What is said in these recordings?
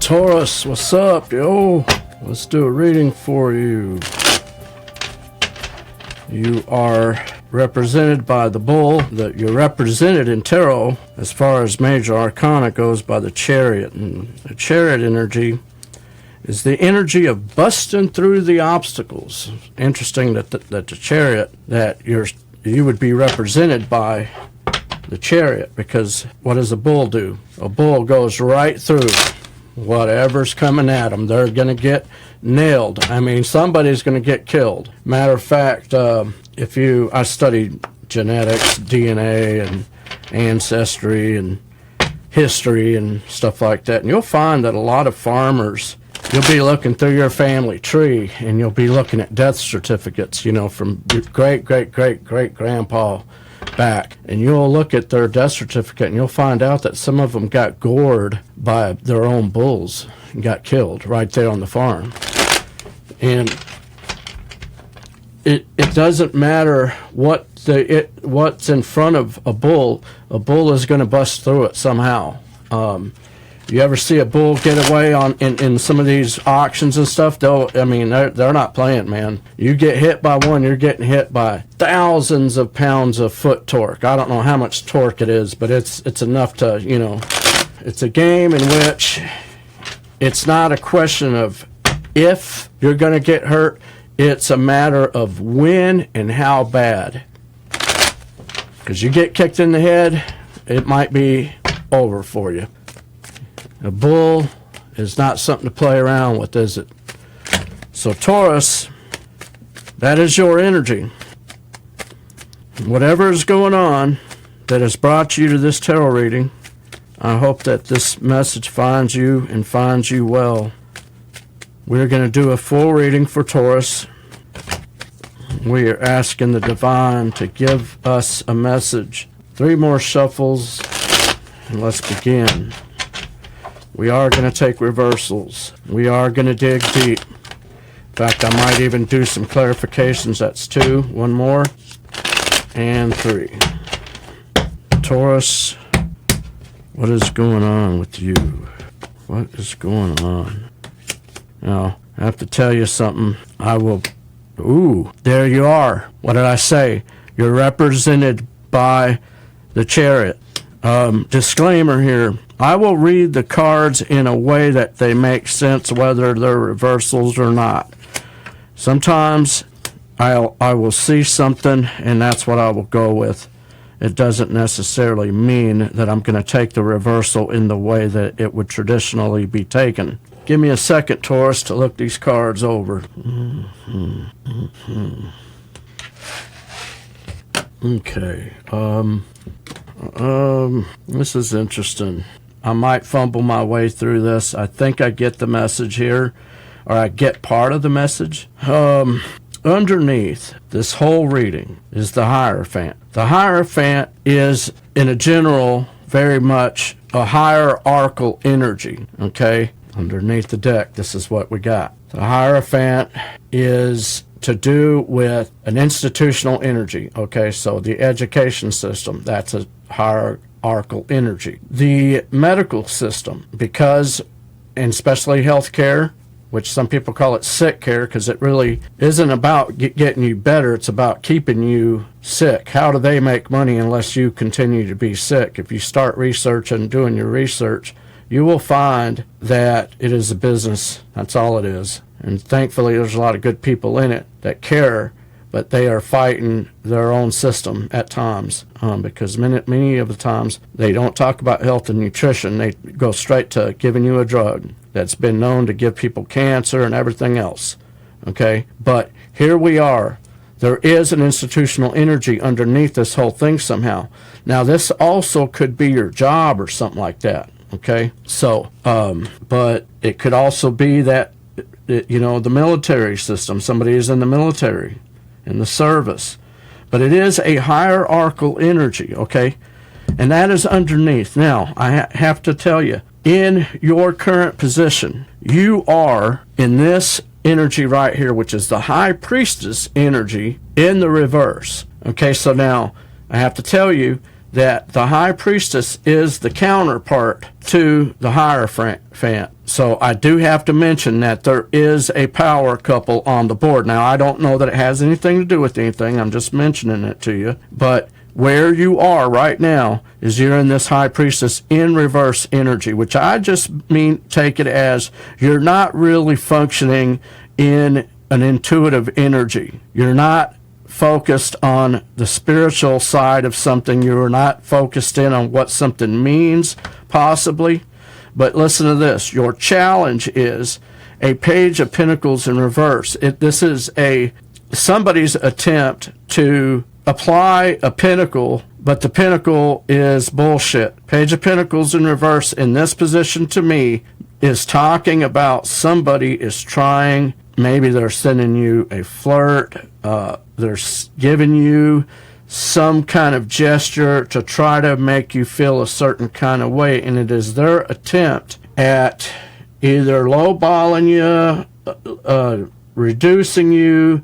Taurus, what's up, yo? Let's do a reading for you. You are represented by the bull. You're represented in tarot, as far as major arcana goes, by the chariot. And the chariot energy is the energy of busting through the obstacles. Interesting that the chariot, that you would be represented by the chariot, because what does a bull do? A bull goes right through whatever's coming at them. They're going to get nailed. I mean, somebody's going to get killed. Matter of fact, I studied genetics, DNA, and ancestry, and history, and stuff like that. And you'll find that a lot of farmers, you'll be looking through your family tree, and you'll be looking at death certificates, from your great-great-great-great-grandpa back. And you'll look at their death certificate, and you'll find out that some of them got gored by their own bulls and got killed right there on the farm. And it doesn't matter what's in front of a bull is going to bust through it somehow. You ever see a bull get away in some of these auctions and stuff? They're not playing, man. You get hit by one, you're getting hit by thousands of pounds of foot torque. I don't know how much torque it is, but it's enough to, it's a game in which it's not a question of if you're going to get hurt. It's a matter of when and how bad. Because you get kicked in the head, it might be over for you. A bull is not something to play around with, is it? So Taurus, that is your energy. Whatever is going on that has brought you to this tarot reading, I hope that this message finds you and finds you well. We're going to do a full reading for Taurus. We are asking the divine to give us a message. 3 more shuffles, and let's begin. We are going to take reversals. We are going to dig deep. In fact, I might even do some clarifications. That's 2, 1 more, and 3. Taurus, what is going on with you? What is going on? Now, I have to tell you something. There you are. What did I say? You're represented by the chariot. Disclaimer here. I will read the cards in a way that they make sense, whether they're reversals or not. Sometimes I will see something, and that's what I will go with. It doesn't necessarily mean that I'm going to take the reversal in the way that it would traditionally be taken. Give me a second, Taurus, to look these cards over. Okay. This is interesting. I might fumble my way through this. I think I get the message here, or I get part of the message. Underneath this whole reading is the Hierophant. The Hierophant is, in a general, very much a hierarchical energy, okay? Underneath the deck, this is what we got. The Hierophant is to do with an institutional energy, okay? So the education system, that's a hierarchical energy. The medical system, because, and especially healthcare, which some people call it sick care, because it really isn't about getting you better, it's about keeping you sick. How do they make money unless you continue to be sick? If you start researching, doing your research, you will find that it is a business. That's all it is. And thankfully, there's a lot of good people in it that care, but they are fighting their own system at times, because many of the times they don't talk about health and nutrition. They go straight to giving you a drug that's been known to give people cancer and everything else, okay? But here we are. There is an institutional energy underneath this whole thing somehow. Now, this also could be your job or something like that, okay? So, but it could also be that, the military system. Somebody is in the military, in the service. But it is a hierarchical energy, okay? And that is underneath. Now, I have to tell you, in your current position, you are in this energy right here, which is the High Priestess energy in the reverse. Okay, so now I have to tell you that the high priestess is the counterpart to the Hierophant. So I do have to mention that there is a power couple on the board. Now, I don't know that it has anything to do with anything. I'm just mentioning it to you. But where you are right now is you're in this high priestess in reverse energy, which I just mean take it as you're not really functioning in an intuitive energy. You're not focused on the spiritual side of something. You're not focused in on what something means, possibly. But listen to this. Your challenge is a Page of Pentacles in reverse. This is somebody's attempt to apply a pentacle, but the pentacle is bullshit. Page of Pentacles in reverse in this position to me is talking about somebody is trying, maybe they're sending you a flirt, they're giving you some kind of gesture to try to make you feel a certain kind of way, and it is their attempt at either lowballing you, reducing you,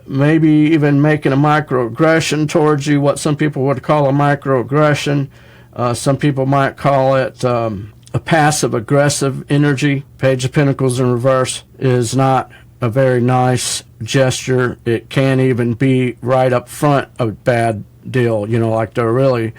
maybe even making a microaggression towards you, what some people would call a microaggression. Some people might call it a passive-aggressive energy. Page of Pentacles in reverse is not a very nice gesture. It can't even be right up front a bad deal, like they're really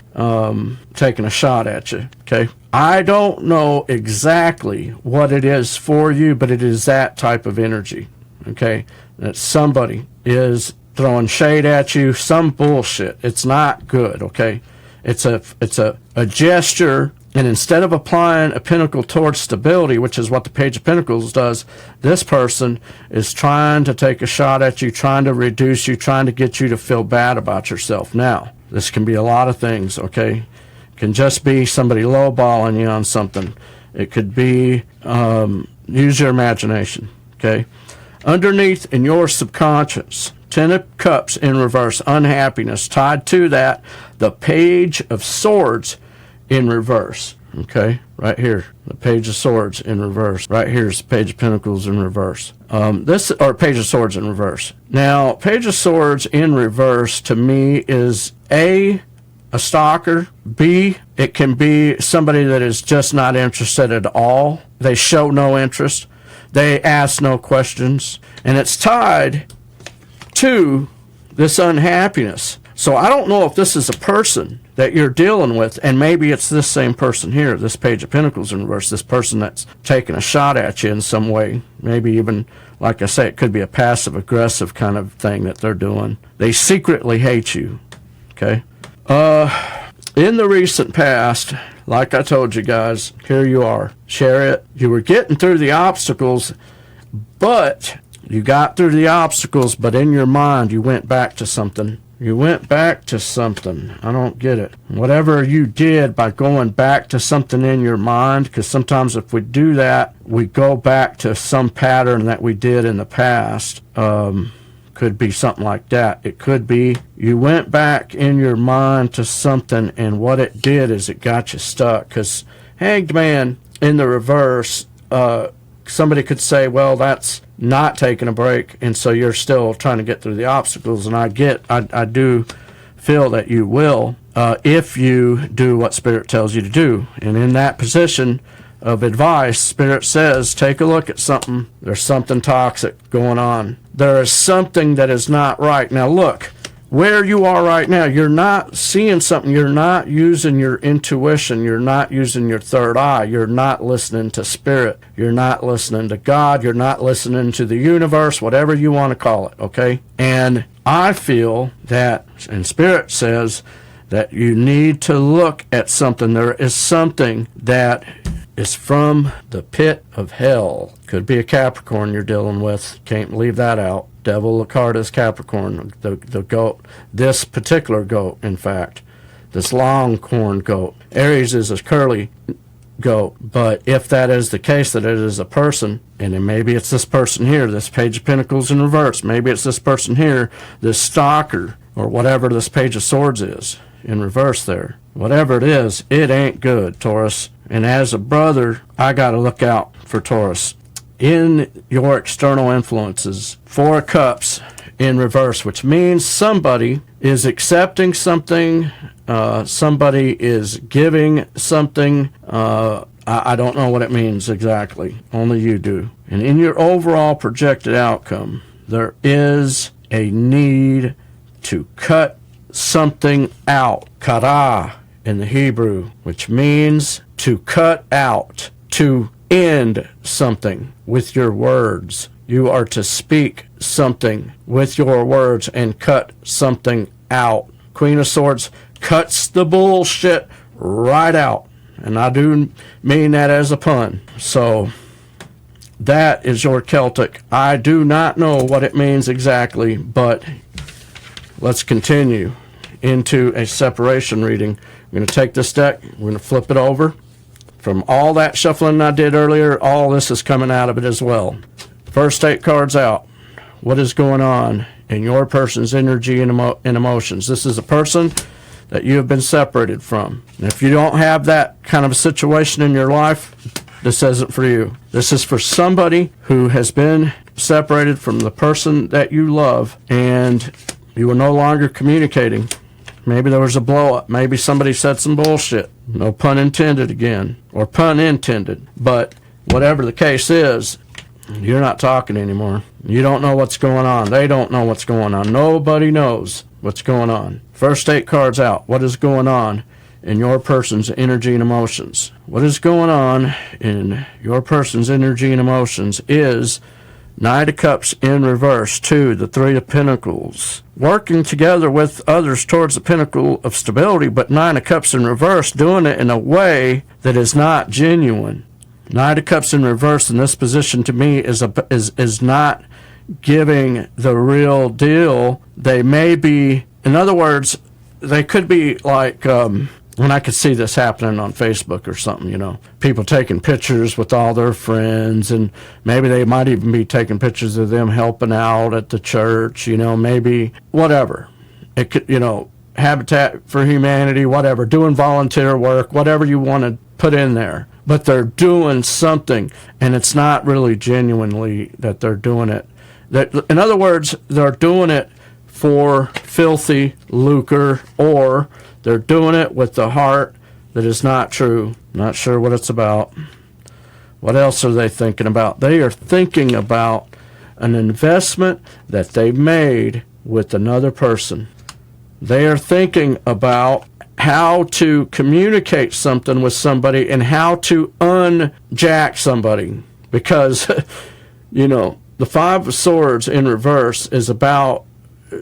taking a shot at you, okay? I don't know exactly what it is for you, but it is that type of energy, okay? That somebody is throwing shade at you, some bullshit. It's not good, okay? It's a gesture. And instead of applying a pentacle towards stability, which is what the Page of Pentacles does, this person is trying to take a shot at you, trying to reduce you, trying to get you to feel bad about yourself. Now, this can be a lot of things, okay? It can just be somebody lowballing you on something. It could be, use your imagination, okay? Underneath in your subconscious, 10 of Cups in reverse, unhappiness. Tied to that, the Page of Swords in reverse, okay, right here, the Page of Swords in reverse. Right here is the Page of Pentacles in reverse. Page of Swords in reverse. Now, Page of Swords in reverse to me is a stalker. B, it can be somebody that is just not interested at all. They show no interest. They ask no questions, and it's tied to this unhappiness. So I don't know if this is a person that you're dealing with, and maybe it's this same person here, this Page of Pentacles in reverse, this person that's taking a shot at you in some way. Maybe even, like I say, it could be a passive-aggressive kind of thing that they're doing. They secretly hate you, okay? In the recent past, like I told you guys, here you are. Chariot, you were getting through the obstacles, but you got through the obstacles, but in your mind, you went back to something. You went back to something. I don't get it. Whatever you did by going back to something in your mind, because sometimes if we do that, we go back to some pattern that we did in the past. Could be something like that. It could be you went back in your mind to something, and what it did is it got you stuck. Because Hanged Man in the reverse, somebody could say, well, that's not taking a break, and so you're still trying to get through the obstacles. And I do feel that you will, if you do what Spirit tells you to do. And in that position of advice, Spirit says, take a look at something. There's something toxic going on. There is something that is not right. Now look, where you are right now, you're not seeing something. You're not using your intuition. You're not using your third eye. You're not listening to Spirit. You're not listening to God. You're not listening to the universe, whatever you want to call it, okay? And I feel that, and Spirit says, that you need to look at something. There is something that is from the pit of hell. Could be a Capricorn you're dealing with. Can't leave that out. Devil card is Capricorn, the goat. This particular goat, in fact. This long-corned goat. Aries is a curly goat. But if that is the case, that it is a person, and then maybe it's this person here, this Page of Pentacles in reverse. Maybe it's this person here, this stalker, or whatever this Page of Swords is in reverse there. Whatever it is, it ain't good, Taurus. And as a brother, I got to look out for Taurus. In your external influences, 4 of Cups in reverse, which means somebody is accepting something, somebody is giving something. I don't know what it means exactly. Only you do. And in your overall projected outcome, there is a need to cut something out. Kara in the Hebrew, which means to cut out, to end something with your words. You are to speak something with your words and cut something out. Queen of Swords cuts the bullshit right out. And I do mean that as a pun. So that is your Celtic. I do not know what it means exactly, but let's continue into a separation reading. I'm going to take this deck, we're going to flip it over. From all that shuffling I did earlier, all this is coming out of it as well. First 8 cards out. What is going on in your person's energy and emotions? This is a person that you have been separated from. And if you don't have that kind of a situation in your life, this isn't for you. This is for somebody who has been separated from the person that you love, and you are no longer communicating. Maybe there was a blow up. Maybe somebody said some bullshit. No pun intended again, or pun intended. But whatever the case is, you're not talking anymore. You don't know what's going on. They don't know what's going on. Nobody knows what's going on. First 8 cards out. What is going on in your person's energy and emotions? What is going on in your person's energy and emotions is Knight of Cups in reverse, 2, the 3 of Pentacles. Working together with others towards the pinnacle of stability, but 9 of Cups in reverse, doing it in a way that is not genuine. Knight of Cups in reverse in this position to me is not giving the real deal. They may be, in other words, they could be like, when I could see this happening on Facebook or something, you know, people taking pictures with all their friends, and maybe they might even be taking pictures of them helping out at the church, you know, maybe whatever. It could, you know, Habitat for Humanity, whatever, doing volunteer work, whatever you want to put in there. But they're doing something, and it's not really genuinely that they're doing it. In other words, they're doing it for filthy lucre, or they're doing it with the heart that is not true. Not sure what it's about. What else are they thinking about? They are thinking about an investment that they made with another person. They are thinking about how to communicate something with somebody and how to unjack somebody. Because, you know, the 5 of Swords in reverse is about,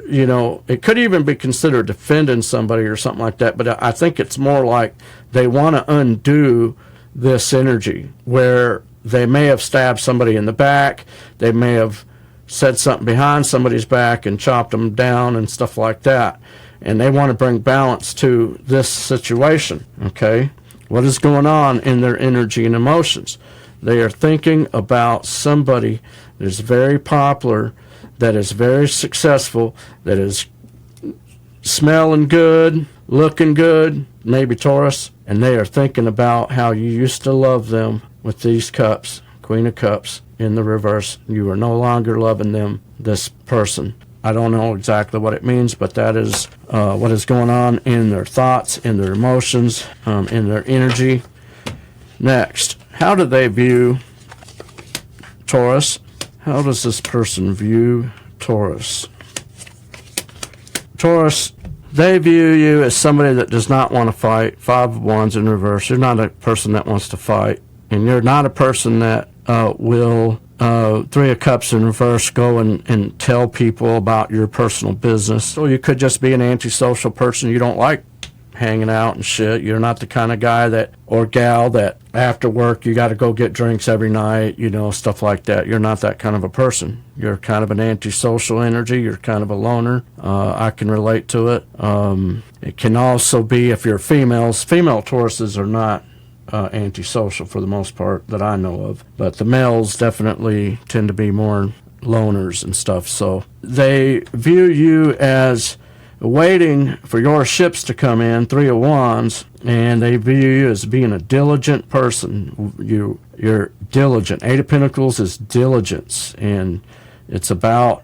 you know, it could even be considered defending somebody or something like that, but I think it's more like they want to undo this energy where they may have stabbed somebody in the back, they may have said something behind somebody's back and chopped them down and stuff like that, and they want to bring balance to this situation. Okay, what is going on in their energy and emotions? They are thinking about somebody that is very popular, that is very successful, that is smelling good, looking good, maybe Taurus, and they are thinking about how you used to love them with these cups, Queen of Cups in the reverse. You are no longer loving them, this person. I don't know exactly what it means, but that is what is going on in their thoughts, in their emotions, in their energy. Next, how do they view Taurus? How does this person view Taurus? Taurus, they view you as somebody that does not want to fight. 5 of Wands in reverse. You're not a person that wants to fight. And you're not a person that will, 3 of Cups in reverse, go and tell people about your personal business. So you could just be an antisocial person. You don't like hanging out and shit. You're not the kind of guy that, or gal that after work you got to go get drinks every night, you know, stuff like that. You're not that kind of a person. You're kind of an antisocial energy. You're kind of a loner. I can relate to it. It can also be, if you're female Tauruses are not antisocial for the most part that I know of, but the males definitely tend to be more loners and stuff. So they view you as waiting for your ships to come in, 3 of Wands, and they view you as being a diligent person. You're diligent. 8 of Pentacles is diligence, and it's about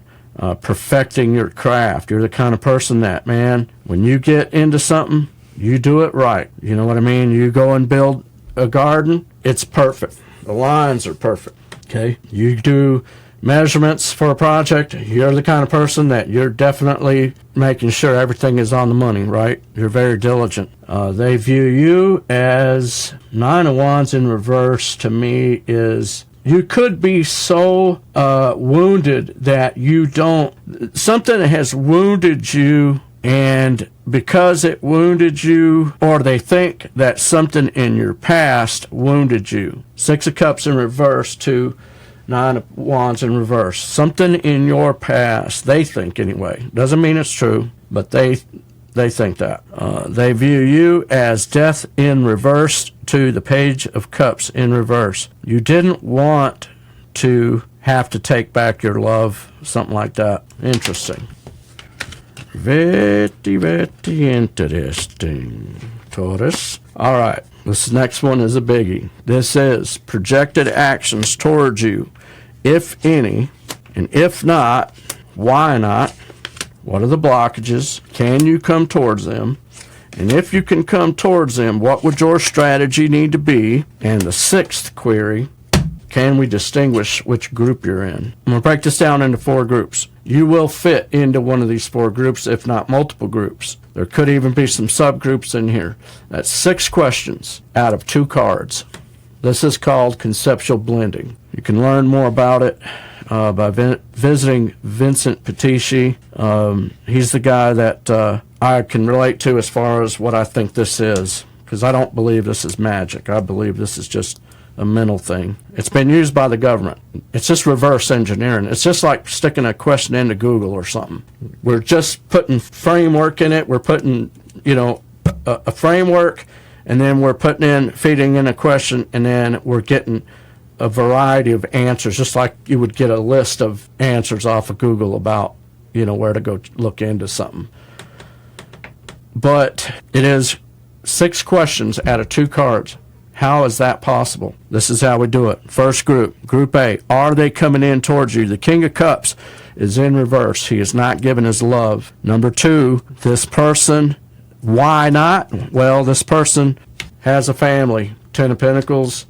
perfecting your craft. You're the kind of person that, man, when you get into something, you do it right. You know what I mean? You go and build a garden, it's perfect. The lines are perfect. Okay? You do measurements for a project, you're the kind of person that you're definitely making sure everything is on the money, right? You're very diligent. They view you as Nine of Wands in reverse. To me is you could be so wounded that you don't, something has wounded you, and because it wounded you, or they think that something in your past wounded you. Six of Cups in reverse to Nine of Wands in reverse. Something in your past, they think anyway. Doesn't mean it's true, but they think that. They view you as Death in reverse to the Page of Cups in reverse. You didn't want to have to take back your love, something like that. Interesting. Very, very interesting, Taurus. All right, this next one is a biggie. This is projected actions towards you, if any, and if not, why not? What are the blockages? Can you come towards them? And if you can come towards them, what would your strategy need to be? And the sixth query, can we distinguish which group you're in? I'm going to break this down into 4 groups. You will fit into one of these 4 groups, if not multiple groups. There could even be some subgroups in here. That's 6 questions out of 2 cards. This is called conceptual blending. You can learn more about it by visiting Vincent Petici. He's the guy that I can relate to as far as what I think this is, because I don't believe this is magic. I believe this is just a mental thing. It's been used by the government. It's just reverse engineering. It's just like sticking a question into Google or something. We're just putting framework in it. We're putting, a framework, and then we're feeding in a question, and then we're getting a variety of answers, just like you would get a list of answers off of Google about, where to go look into something. But it is 6 questions out of 2 cards. How is that possible? This is how we do it. First group, Group A. Are they coming in towards you? The King of Cups is in reverse. He is not giving his love. Number 2, this person, why not? Well, this person has a family. 10 of Pentacles,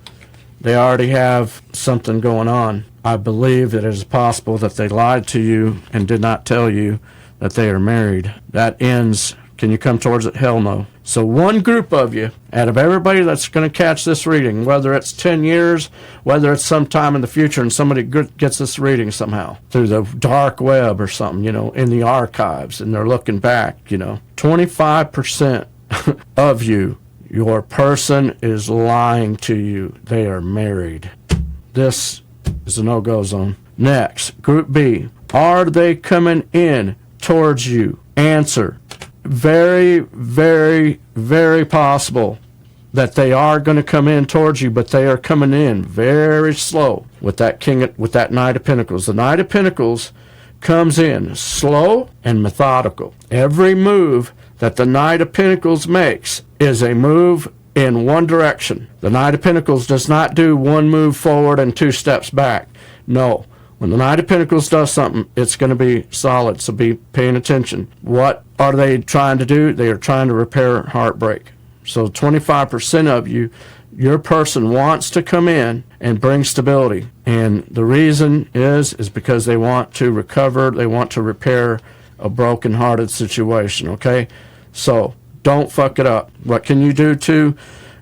they already have something going on. I believe that it is possible that they lied to you and did not tell you that they are married. That ends. Can you come towards it? Hell no. So one group of you, out of everybody that's going to catch this reading, whether it's 10 years, whether it's sometime in the future and somebody gets this reading somehow through the dark web or something, in the archives, and they're looking back, 25% of you, your person is lying to you. They are married. This is a no-go zone. Next, Group B. Are they coming in towards you? Answer. Very, very, very possible that they are going to come in towards you, but they are coming in very slow with that Knight of Pentacles. The Knight of Pentacles comes in slow and methodical. Every move that the Knight of Pentacles makes is a move in one direction. The Knight of Pentacles does not do one move forward and 2 steps back. No. When the Knight of Pentacles does something, it's going to be solid, so be paying attention. What are they trying to do? They are trying to repair heartbreak. So 25% of you, your person wants to come in and bring stability. And the reason is because they want to recover, they want to repair a broken-hearted situation, okay? So don't fuck it up. What can you do to?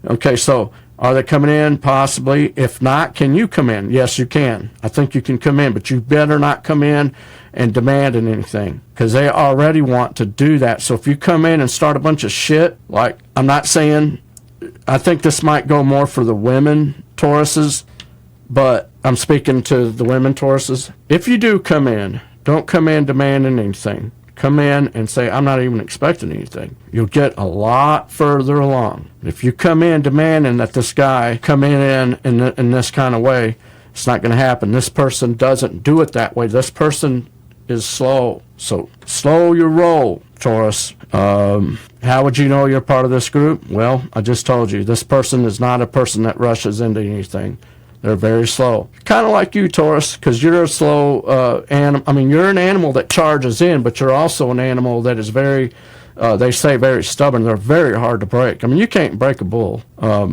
Okay, so are they coming in? Possibly. If not, can you come in? Yes, you can. I think you can come in, but you better not come in and demand anything, because they already want to do that. So if you come in and start a bunch of shit, like, I'm not saying, I think this might go more for the women Tauruses, but I'm speaking to the women Tauruses. If you do come in, don't come in demanding anything. Come in and say, I'm not even expecting anything. You'll get a lot further along. If you come in demanding that this guy come in this kind of way, it's not going to happen. This person doesn't do it that way. This person is slow. So slow your roll, Taurus. How would you know you're part of this group? Well, I just told you. This person is not a person that rushes into anything. They're very slow. Kind of like you, Taurus, because you're a slow animal. I mean, you're an animal that charges in, but you're also an animal that is very, they say, very stubborn. They're very hard to break. I mean, you can't break a bull, not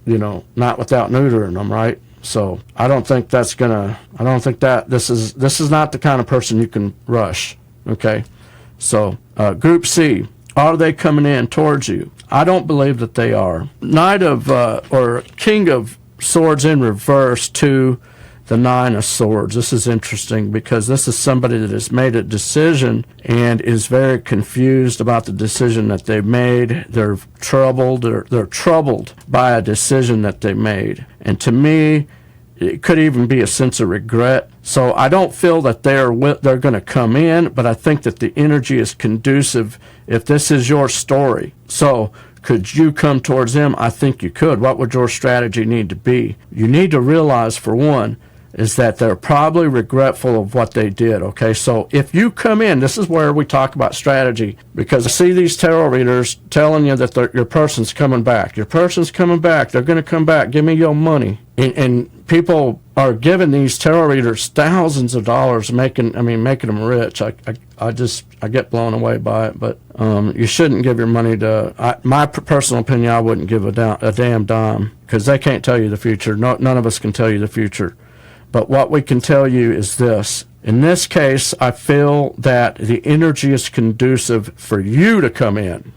without neutering them, right? So I don't think this is not the kind of person you can rush, okay? So Group C, are they coming in towards you? I don't believe that they are. Knight of, or King of Swords in reverse to the Nine of Swords. This is interesting because this is somebody that has made a decision and is very confused about the decision that they made. They're troubled. They're troubled by a decision that they made. And to me, it could even be a sense of regret. So I don't feel that they're going to come in, but I think that the energy is conducive if this is your story. So could you come towards them? I think you could. What would your strategy need to be? You need to realize, for one, is that they're probably regretful of what they did, okay? So if you come in, this is where we talk about strategy, because I see these tarot readers telling you that your person's coming back. Your person's coming back. They're going to come back. Give me your money. And people are giving these tarot readers thousands of dollars, making them rich. I get blown away by it, but you shouldn't give your money to, my personal opinion, I wouldn't give a damn dime, because they can't tell you the future. None of us can tell you the future. But what we can tell you is this. In this case, I feel that the energy is conducive for you to come in.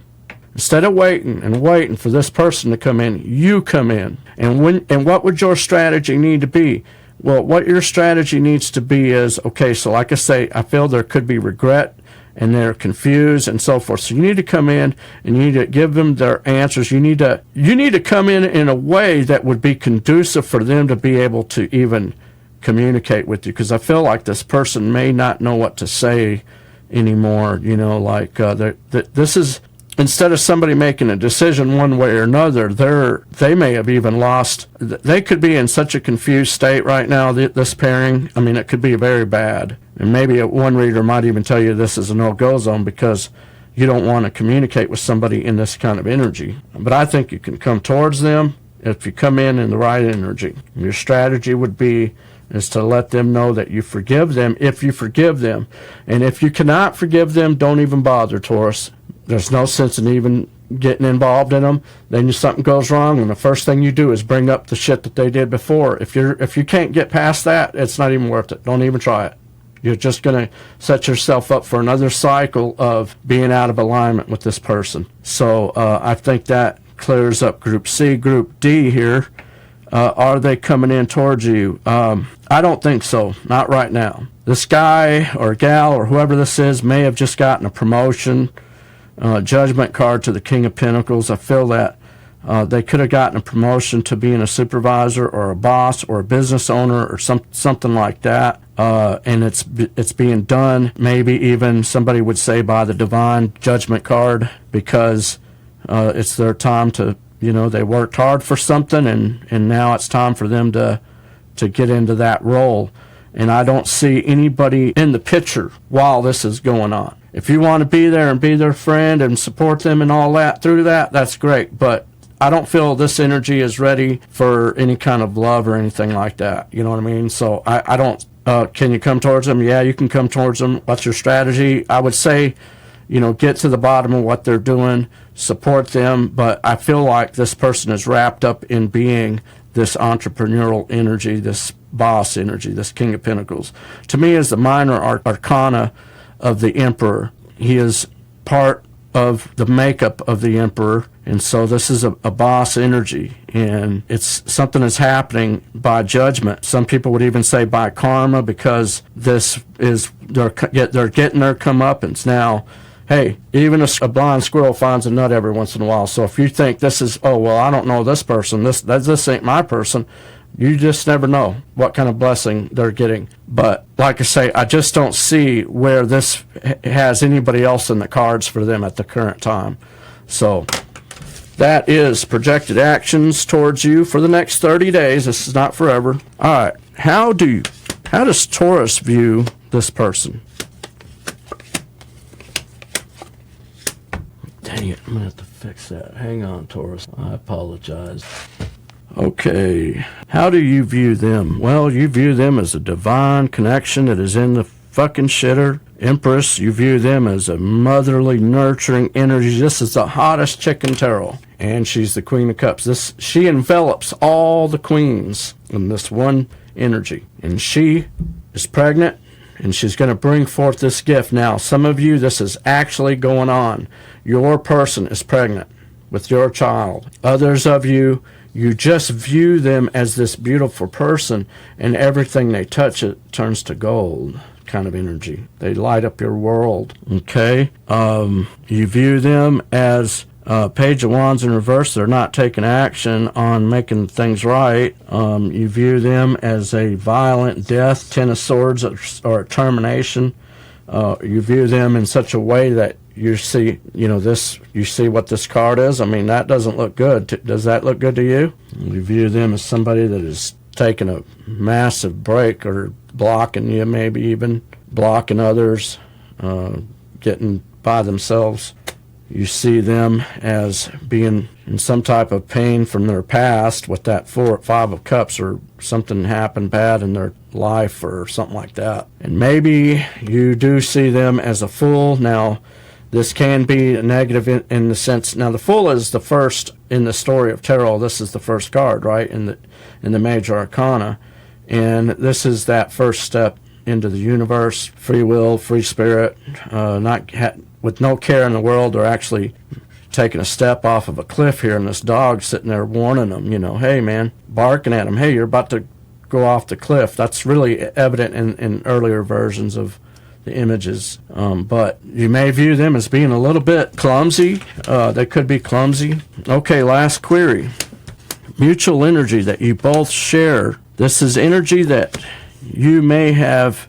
Instead of waiting for this person to come in, you come in. And what would your strategy need to be? Well, what your strategy needs to be is, okay, so like I say, I feel there could be regret and they're confused and so forth. So you need to come in and you need to give them their answers. You need to come in a way that would be conducive for them to be able to even communicate with you, because I feel like this person may not know what to say anymore. This is, instead of somebody making a decision one way or another, they may have even lost. They could be in such a confused state right now, this pairing. I mean, it could be very bad. And maybe one reader might even tell you this is a no-go zone because you don't want to communicate with somebody in this kind of energy. But I think you can come towards them if you come in the right energy. Your strategy would be is to let them know that you forgive them if you forgive them. And if you cannot forgive them, don't even bother, Taurus. There's no sense in even getting involved in them. Then something goes wrong, and the first thing you do is bring up the shit that they did before. If you can't get past that, it's not even worth it. Don't even try it. You're just going to set yourself up for another cycle of being out of alignment with this person. So I think that clears up Group C. Group D here. Are they coming in towards you? I don't think so. Not right now. This guy or gal or whoever this is may have just gotten a promotion. Judgment card to the King of Pentacles. I feel that they could have gotten a promotion to being a supervisor or a boss or a business owner or something like that. And it's being done, maybe even somebody would say by the divine judgment card, because it's their time to, they worked hard for something, and now it's time for them to get into that role. And I don't see anybody in the picture while this is going on. If you want to be there and be their friend and support them and all that through that, that's great. But I don't feel this energy is ready for any kind of love or anything like that. You know what I mean? So I don't, can you come towards them? Yeah, you can come towards them. What's your strategy? I would say, get to the bottom of what they're doing, support them, but I feel like this person is wrapped up in being this entrepreneurial energy, this boss energy, this King of Pentacles. To me, is the minor arcana of the Emperor. He is part of the makeup of the Emperor, and so this is a boss energy, and it's something that's happening by judgment. Some people would even say by karma, because this is they're getting their comeuppance. Now, hey, even a blind squirrel finds a nut every once in a while. So if you think this is, oh, well, I don't know this person, this ain't my person, you just never know what kind of blessing they're getting. But like I say, I just don't see where this has anybody else in the cards for them at the current time. So that is projected actions towards you for the next 30 days. This is not forever. All right. How does Taurus view this person? Dang it, I'm going to have to fix that. Hang on, Taurus. I apologize. Okay, how do you view them? Well, you view them as a divine connection that is in the fucking shitter. Empress, you view them as a motherly, nurturing energy. This is the hottest chick in tarot, and she's the Queen of Cups. She envelops all the queens in this one energy, and she is pregnant, and she's going to bring forth this gift. Now, some of you, this is actually going on. Your person is pregnant with your child. Others of you, you just view them as this beautiful person, and everything they touch, it turns to gold kind of energy. They light up your world, okay? You view them as Page of Wands in reverse. They're not taking action on making things right. You view them as a violent death, Ten of Swords, or a termination. You view them in such a way that you see, you see what this card is. I mean, that doesn't look good. Does that look good to you? You view them as somebody that is taking a massive break or blocking you, maybe even blocking others, getting by themselves. You see them as being in some type of pain from their past with that Five of Cups, or something happened bad in their life or something like that. And maybe you do see them as a fool. Now, this can be a negative in the sense. Now, the Fool is the first in the story of tarot. This is the first card, right, in the major arcana, and this is that first step into the universe, free will, free spirit, with no care in the world. They're actually taking a step off of a cliff here, and this dog sitting there warning them. Hey man, barking at them. Hey, you're about to go off the cliff. That's really evident in earlier versions of the images, but you may view them as being a little bit clumsy. They could be clumsy. Okay, last query. Mutual energy that you both share. This is energy that you may have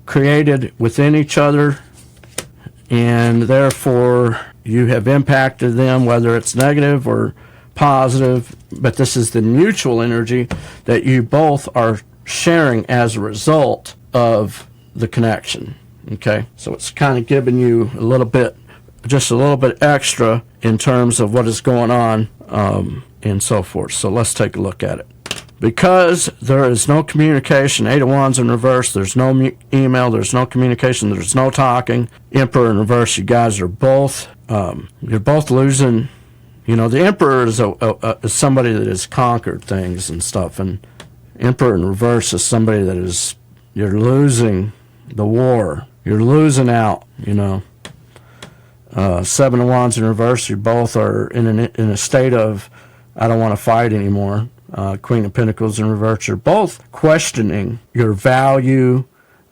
created within each other, and therefore you have impacted them, whether it's negative or positive, but this is the mutual energy that you both are sharing as a result of the connection. Okay, so it's kind of giving you just a little bit extra in terms of what is going on, and so forth. So let's take a look at it. Because there is no communication, Eight of Wands in reverse, there's no email, there's no communication, there's no talking. Emperor in reverse, you guys are both, you're both losing. The Emperor is is somebody that has conquered things and stuff, and Emperor in reverse is somebody that is, you're losing the war. You're losing out, Seven of Wands in reverse, you both are in a state of, I don't want to fight anymore. Queen of Pentacles in reverse, you're both questioning your value.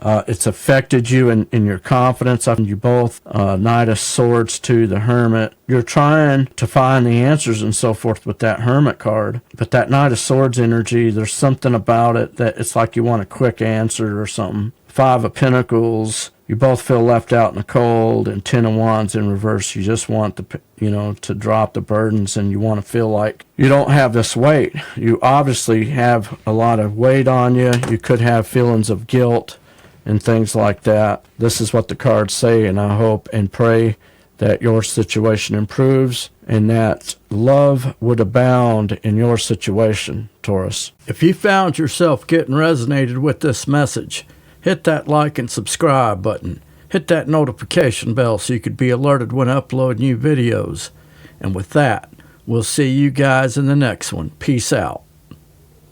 It's affected you in your confidence. You both, Knight of Swords to the Hermit. You're trying to find the answers and so forth with that Hermit card. But that Knight of Swords energy, there's something about it that it's like you want a quick answer or something. Five of Pentacles, you both feel left out in the cold. And Ten of Wands in reverse, you just want to drop the burdens, and you want to feel like you don't have this weight. You obviously have a lot of weight on you. You could have feelings of guilt and things like that. This is what the cards say, and I hope and pray that your situation improves and that love would abound in your situation, Taurus. If you found yourself getting resonated with this message, hit that like and subscribe button. Hit that notification bell so you could be alerted when I upload new videos. And with that, we'll see you guys in the next one. Peace out.